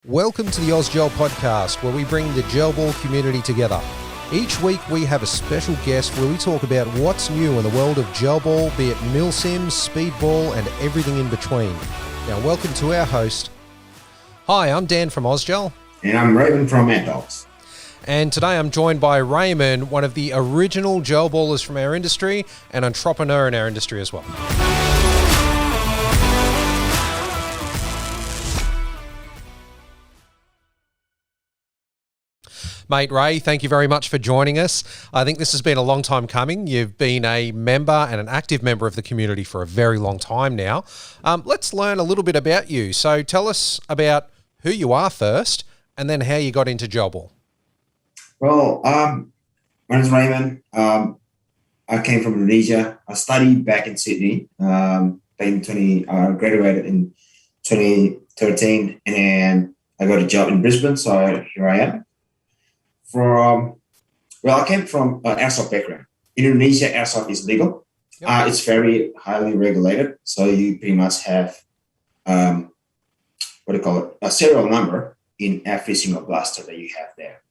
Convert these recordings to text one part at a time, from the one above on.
Welcome to the AusGel podcast, where we bring the gel ball community together. Each week we have a special guest where we talk about what's new in the world of gel ball, be it milsim, speedball, and everything in between. Now, welcome to our host. Hi, I'm Dan from AusGel. And I'm Raymond from Mad Dogs. And today I'm joined by Raymond, one of the original gel ballers from our industry and entrepreneur in our industry as well. Mate Ray, thank you very much for joining us. I think this has been a long time coming. You've been a member and an active member of the community for a very long time now. Let's learn a little bit about you. So tell us about who you are first and then how you got into gel ball. Well, my name is Raymond. I came from Indonesia. I studied back in Sydney. Graduated in 2013, and I got a job in Brisbane. So here I am. I came from an airsoft background. In Indonesia, airsoft is legal. Yep. It's very highly regulated. So you pretty much have, a serial number in every single blaster that you have there.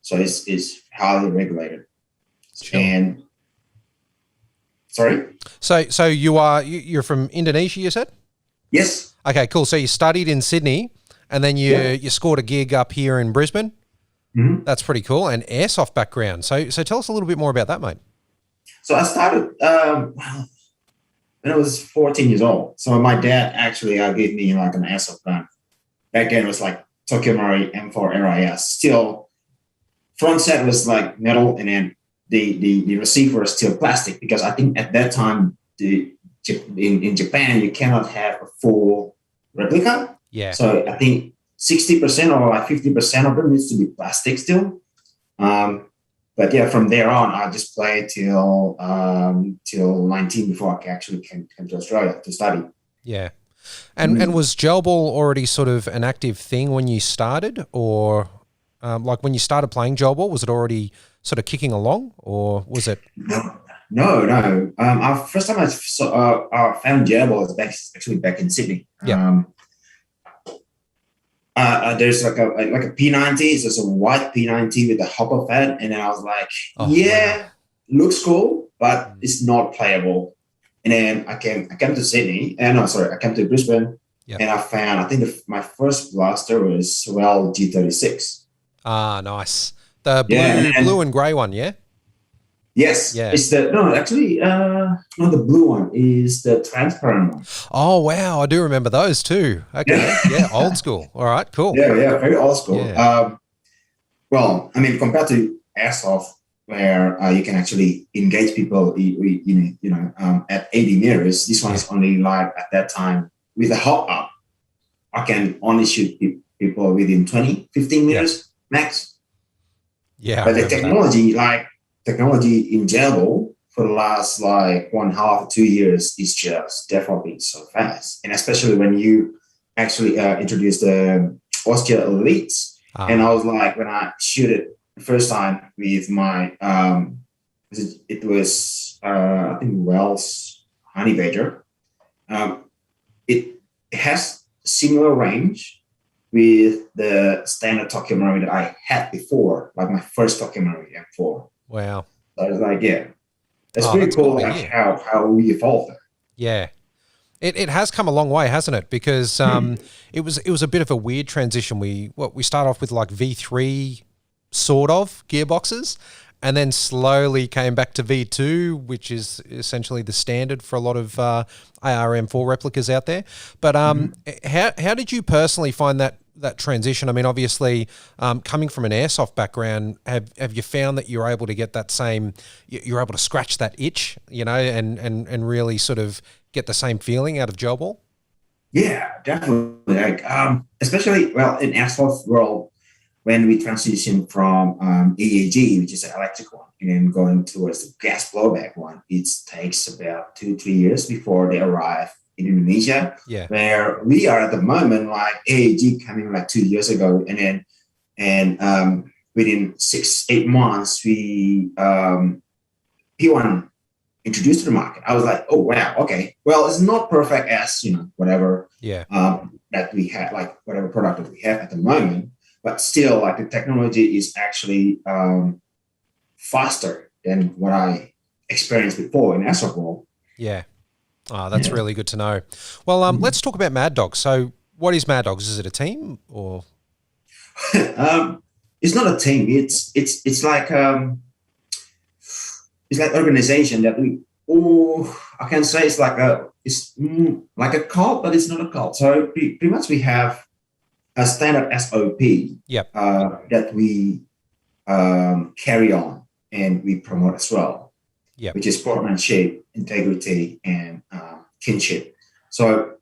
So it's highly regulated. Sure. And sorry? So you're from Indonesia, you said? Yes. Okay, cool. So you studied in Sydney and then you scored a gig up here in Brisbane? Mm-hmm. That's pretty cool. And airsoft background. So tell us a little bit more about that, mate. So I started when I was 14 years old. So my dad actually gave me like an airsoft gun. Back then it was like Tokyo Marui M4 RIS. Still, front set was like metal, and then the receiver was still plastic, because I think at that time in Japan you cannot have a full replica. Yeah. So I think 60% or like 50% of them needs to be plastic still. But yeah, from there on, I just played till 19 before I actually came to Australia to study. Yeah. And was gel ball already sort of an active thing when you started, or like when you started playing gel ball, was it already sort of kicking along, or was it? No. Our first time I found gel ball was back in Sydney. Yeah. There's like a P90. It's just a white P90 with a hopper pad, and then I was like, wow. Looks cool, but it's not playable. And then I came to Sydney, I came to Brisbane, and I found, my first blaster was Swell G36. Ah, nice. The blue and grey one, yeah? Yes. Yeah. It's the blue one is the transparent one. Oh, wow. I do remember those too. Okay. Yeah. Old school. All right, cool. Yeah. Very old school. Yeah. Compared to airsoft, where you can actually engage people, at 80 meters, this one is only like at that time with a hop up, I can only shoot people within 15 meters max. Yeah. But the technology in gel ball for the last like 1.5 to 2 years is just developing so fast. And especially when you actually introduce the AusGel Elites. And I was like, when I shoot it the first time with my, it was, I think Wells Honey Badger. It has similar range with the standard Tokyo Marui that I had before, like my first Tokyo Marui M4. Wow. So I was like, that's pretty cool, like how we evolved there. Yeah. It has come a long way, hasn't it? Because it was a bit of a weird transition. We start off with like V3 sort of gearboxes, and then slowly came back to V2, which is essentially the standard for a lot of ARM4 replicas out there. But how did you personally find that transition? I mean, obviously, coming from an airsoft background, have you found that you're able to get that same, you're able to scratch that itch, and really sort of get the same feeling out of gel ball? Yeah, definitely. Like, especially, in airsoft world, when we transition from EAG, which is an electric one, and then going towards the gas blowback one, it takes about 2-3 years before they arrive in Indonesia, where we are at the moment. Like AAG coming like 2 years ago, and then within 6-8 months we P1 introduced to the market. I was like, oh wow, okay, well, it's not perfect as whatever. Yeah. that we have, like whatever product that we have at the moment, but still like the technology is actually faster than what I experienced before in Airsoft World. Yeah. Oh, that's really good to know. Well, let's talk about Mad Dogs. So what is Mad Dogs? Is it a team or? It's not a team. It's like organization that I can say it's like like a cult, but it's not a cult. So pretty much we have a standard SOP that we carry on and we promote as well, which is sportsmanship, integrity, and kinship. So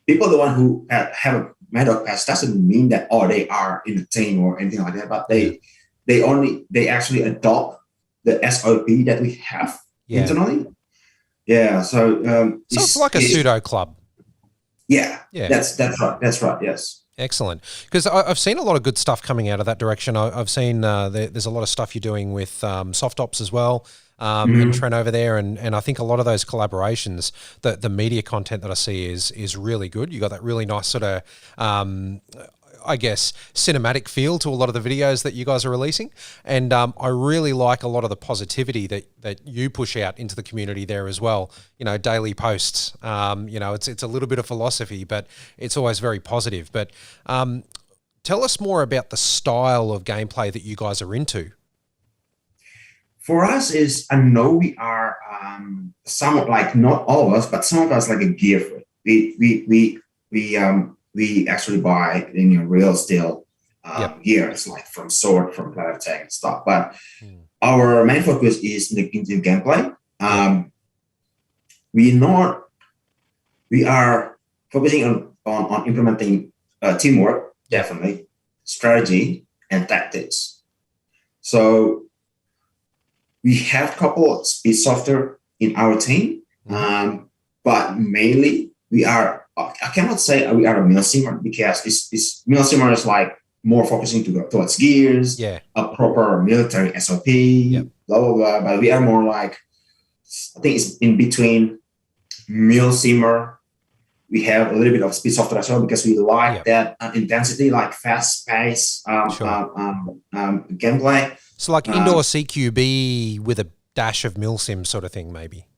people, the one who have a Mad Dog pass doesn't mean that they are in a team or anything like that, but they actually adopt the SOP that we have internally. Yeah, so it's like a pseudo club. Yeah, that's right. That's right. Yes. Excellent. Because I've seen a lot of good stuff coming out of that direction. I've seen there's a lot of stuff you're doing with Soft Ops as well, and Trent over there, and I think a lot of those collaborations, the media content that I see is really good. You got that really nice sort of I guess, cinematic feel to a lot of the videos that you guys are releasing. And I really like a lot of the positivity that you push out into the community there as well. You know, daily posts, you know, it's a little bit of philosophy, but it's always very positive. But tell us more about the style of gameplay that you guys are into. For us I know we are somewhat like, not all of us, but some of us like a gear freak. We actually buy real steel gears, like from Sword, from Planet and stuff. But our main focus is into gameplay. We are focusing on implementing teamwork, definitely, strategy, and tactics. So we have a couple of speed software in our team, but mainly we are. I cannot say we are a milsimer because it's milsimer is like more focusing towards gears, a proper military SOP, blah blah blah. But we are more like, I think it's in between milsimer. We have a little bit of speed software as well because we like that intensity, like fast pace gameplay. So like indoor CQB with a dash of milsim sort of thing, maybe.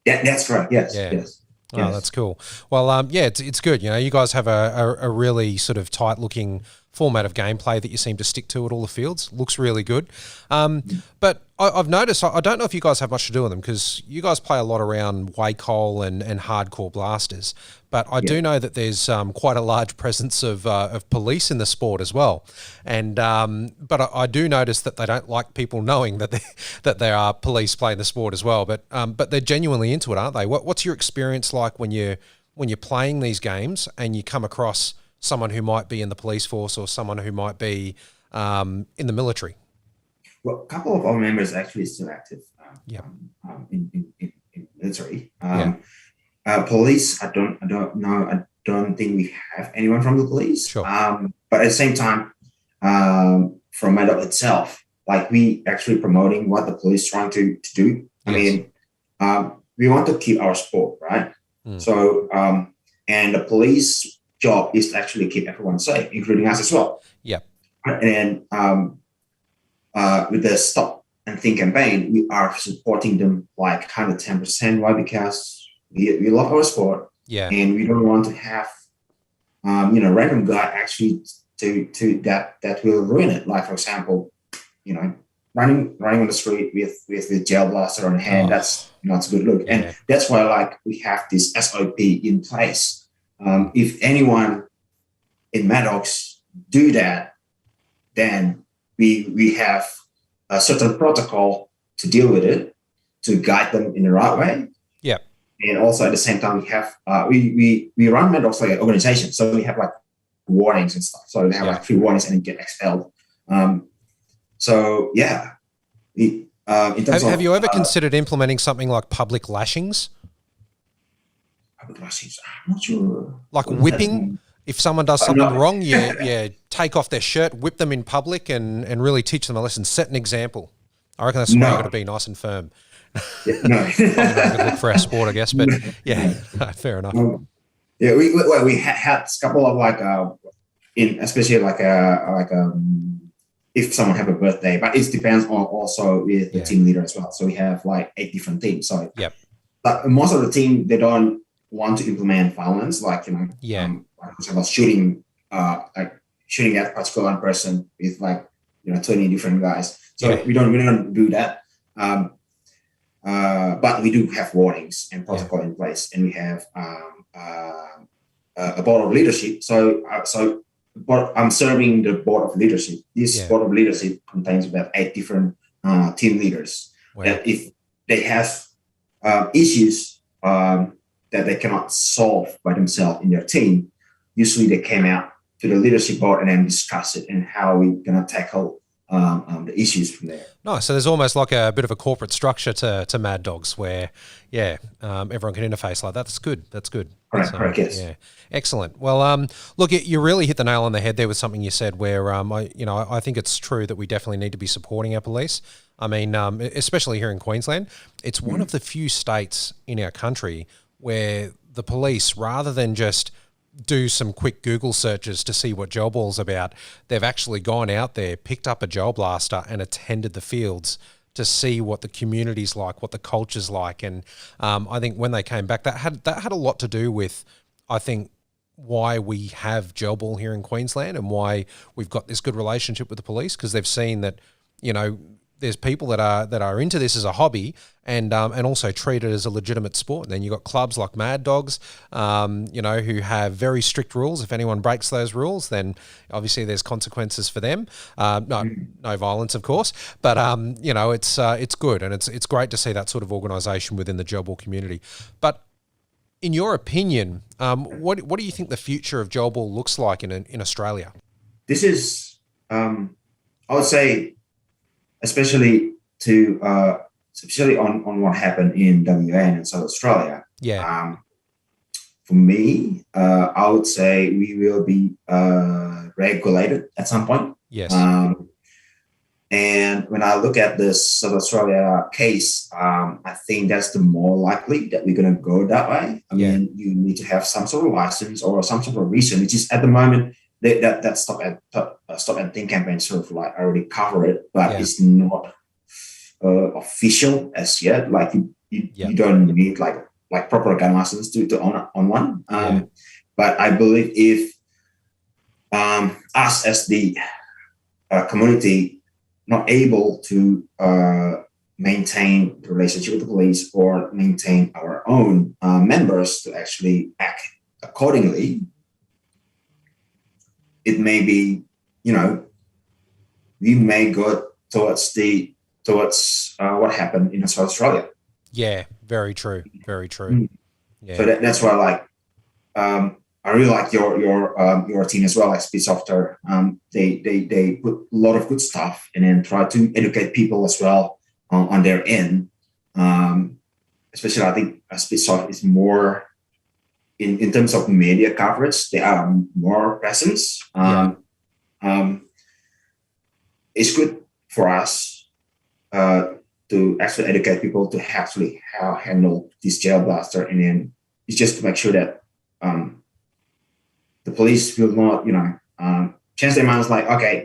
Yeah, that's right. Yes. Yes. Oh, that's cool. Well, it's good. You know, you guys have a really sort of tight looking format of gameplay that you seem to stick to at all the fields. Looks really good. But I've noticed, I don't know if you guys have much to do with them because you guys play a lot around Wacol and hardcore blasters. But I do know that there's quite a large presence of police in the sport as well. And but I do notice that they don't like people knowing that there are police playing the sport as well. But they're genuinely into it, aren't they? What's your experience like when you're playing these games and you come across someone who might be in the police force or someone who might be in the military? Well, a couple of our members actually still active in military. Police, I don't know. I don't think we have anyone from the police. Sure. But at the same time, from Mad Dog itself, like we actually promoting what the police trying to do. I mean, we want to keep our sport, right? So, and the police job is to actually keep everyone safe, including us as well. Yep. And with the Stop and Think campaign, we are supporting them like 110%. Why? Because we love our sport, and we don't want to have random guy actually to that will ruin it. Like for example, running on the street with gel blaster on hand, that's not a good look. And that's why like we have this SOP in place. If anyone in Mad Dogs do that, then we have a certain protocol to deal with it, to guide them in the right way. Yeah. And also at the same time, we have we run Mad Dogs like an organization, so we have like warnings and stuff. So they have like 3 warnings and you get expelled. So yeah. In terms have you ever considered implementing something like public lashings? Public lashings? I'm not sure. Like whipping? If someone does something wrong, you take off their shirt, whip them in public, and really teach them a lesson. Set an example. I reckon that's why you've got to be nice and firm. No. Probably not a good look for our sport, I guess. But fair enough. Yeah, we had a couple of like in especially if someone have a birthday, but it depends on also with the team leader as well. So we have like 8 different teams. So Yep. But most of the team, they don't want to implement violence, like for example, shooting at a particular person with 20 different guys. So we don't do that. But we do have warnings and protocol in place, and we have a board of leadership. But I'm serving the board of leadership. This board of leadership contains about 8 different team leaders. Wow. That if they have issues that they cannot solve by themselves in their team, usually they came out to the leadership board and then discuss it and how we're going to tackle the issues from there. Nice. So there's almost like a bit of a corporate structure to Mad Dogs where, everyone can interface like that. That's good. That's good. Correct, yes. Yeah. Excellent. Well, look, you really hit the nail on the head there with something you said where, I think it's true that we definitely need to be supporting our police. I mean, especially here in Queensland, it's one of the few states in our country where the police, rather than just do some quick Google searches to see what gel ball's about, they've actually gone out there, picked up a gel blaster and attended the fields to see what the community's like, what the culture's like. And I think when they came back, that had a lot to do with, I think, why we have gel ball here in Queensland and why we've got this good relationship with the police, because they've seen that, there's people that are into this as a hobby and also treat it as a legitimate sport. And then you've got clubs like Mad Dogs, who have very strict rules. If anyone breaks those rules, then obviously there's consequences for them. No violence, of course, but it's good, and it's great to see that sort of organisation within the gel ball community. But in your opinion, what do you think the future of gel ball looks like in Australia? This is, I would say, especially on what happened in WA and South Australia. Yeah. For me, I would say we will be regulated at some point. Yes. And when I look at the South Australia case, I think that's the more likely that we're going to go that way. I mean, you need to have some sort of license or some sort of reason, which is at the moment that Stop and Think campaign sort of like already cover it, but it's not official as yet. Like you don't need like proper gun license to own one. But I believe if us as the community not able to maintain the relationship with the police or maintain our own members to actually act accordingly, it may be, we may go towards what happened in South Australia. Yeah, very true. Very true. Yeah. So that's why, I really like your team as well, like Speed Software. They put a lot of good stuff and then try to educate people as well on their end. Especially, I think Speed Software is more in terms of media coverage. They are more presence. It's good for us to actually educate people to actually how handle this gel blaster, and then it's just to make sure that the police will not, change their minds. Like, okay,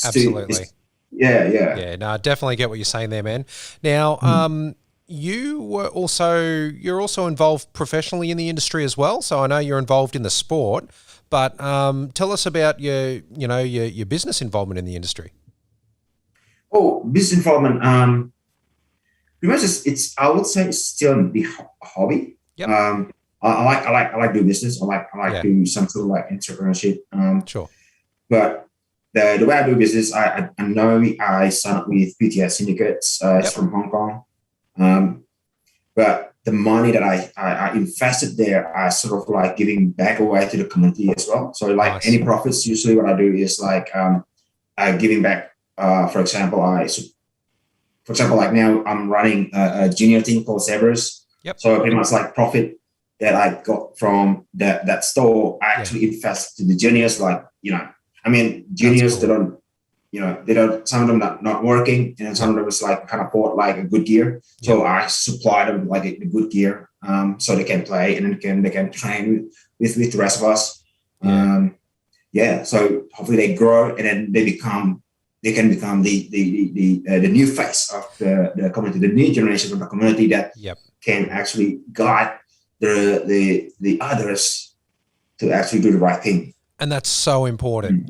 absolutely. Yeah. No, I definitely get what you're saying there, man. Now, you're also involved professionally in the industry as well. So I know you're involved in the sport, but tell us about your business involvement in the industry. Oh, business involvement. Pretty much, I would say it's still the hobby. Yep. I like doing business. I like doing some sort of like entrepreneurship. Sure. But the way I do business, I know I signed up with PTS Syndicates. It's from Hong Kong. But the money that I invested there, I sort of like giving back away to the community as well. So like any profits, usually what I do is like giving back. For example, like now I'm running a junior team called Sabres. Yep. So pretty much like profit that I got from that store, I actually invest to the juniors. Like, juniors, cool. They don't, they don't, some of them not working, and some of them was like can't afford like a good gear. So I supply them like a good gear, so they can play and then they can train with the rest of us. So hopefully they grow and then they can become the new face of the community, the new generation of the community that can actually guide the others to actually do the right thing. And that's so important,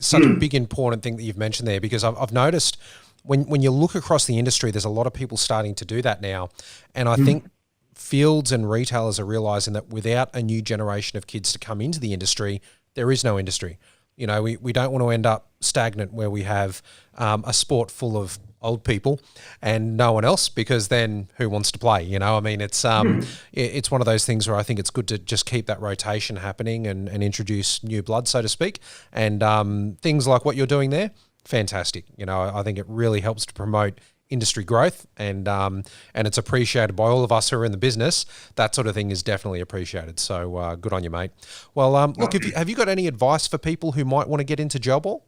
such a big important thing that you've mentioned there, because I've noticed when you look across the industry, there's a lot of people starting to do that now. And I think fields and retailers are realizing that without a new generation of kids to come into the industry, there is no industry. We don't want to end up stagnant where we have a sport full of old people and no one else, because then who wants to play? It's one of those things where I think it's good to just keep that rotation happening and introduce new blood, so to speak. And things like what you're doing there, fantastic. I think it really helps to promote industry growth, and it's appreciated by all of us who are in the business. That sort of thing is definitely appreciated. So good on you, mate. Well, look, have you got any advice for people who might want to get into gel ball?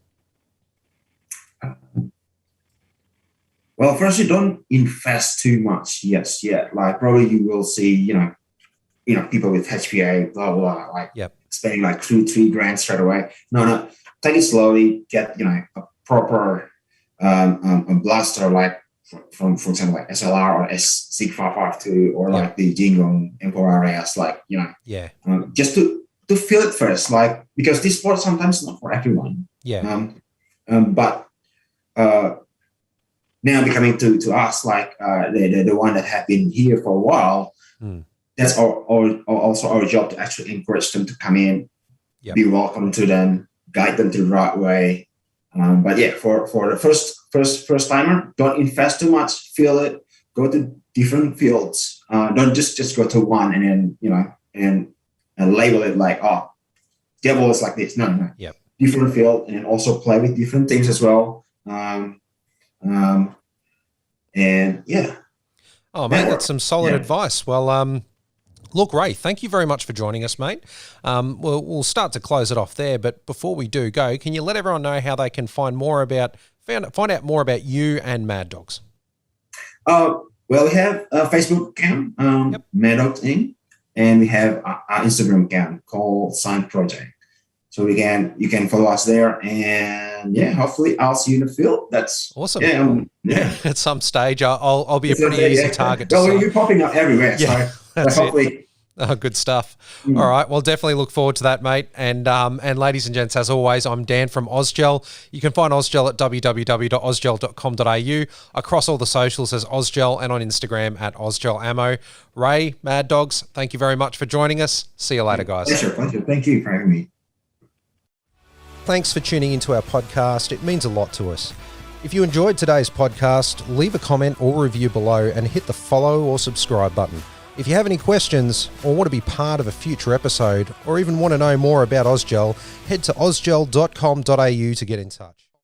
Well, first, you don't invest too much. Yes, like probably you will see, people with HPA, blah blah, like spending like $2-3 grand straight away. No, take it slowly. Get a proper a blaster, like from for example like SLR or S6552 or like the Jingong Emperor RS, like just to feel it first, like, because this sport sometimes not for everyone. But now becoming to us, like the one that have been here for a while, that's also our job to actually encourage them to come in, be welcome to them, guide them to the right way. But for the first timer, don't invest too much. Feel it. Go to different fields. Don't just go to one and then and label it like, oh, devil is like this. No. Different field, and then also play with different things as well. Oh, mate, that's some solid advice. Well, look, Ray, thank you very much for joining us, mate. We'll start to close it off there, but before we do go, can you let everyone know how they can find out more about you and Mad Dogs? Well, we have a Facebook account, Mad Dogs Inc., and we have our Instagram account called Sign Project. So you can follow us there, and hopefully I'll see you in the field. That's awesome. At some stage, I'll be a pretty easy target. Well, you're popping up everywhere. Yeah, so that's hopefully. Oh, good stuff. All right. Well, definitely look forward to that, mate. And ladies and gents, as always, I'm Dan from Ozgel. You can find Ozgel at www.ozgel.com.au, across all the socials as Ozgel, and on Instagram at OzgelAmmo. Ray, Mad Dogs, thank you very much for joining us. See you later, guys. Pleasure. Thank you for having me. Thanks for tuning into our podcast. It means a lot to us. If you enjoyed today's podcast, leave a comment or review below and hit the follow or subscribe button. If you have any questions or want to be part of a future episode, or even want to know more about Ozgel, head to ozgel.com.au to get in touch.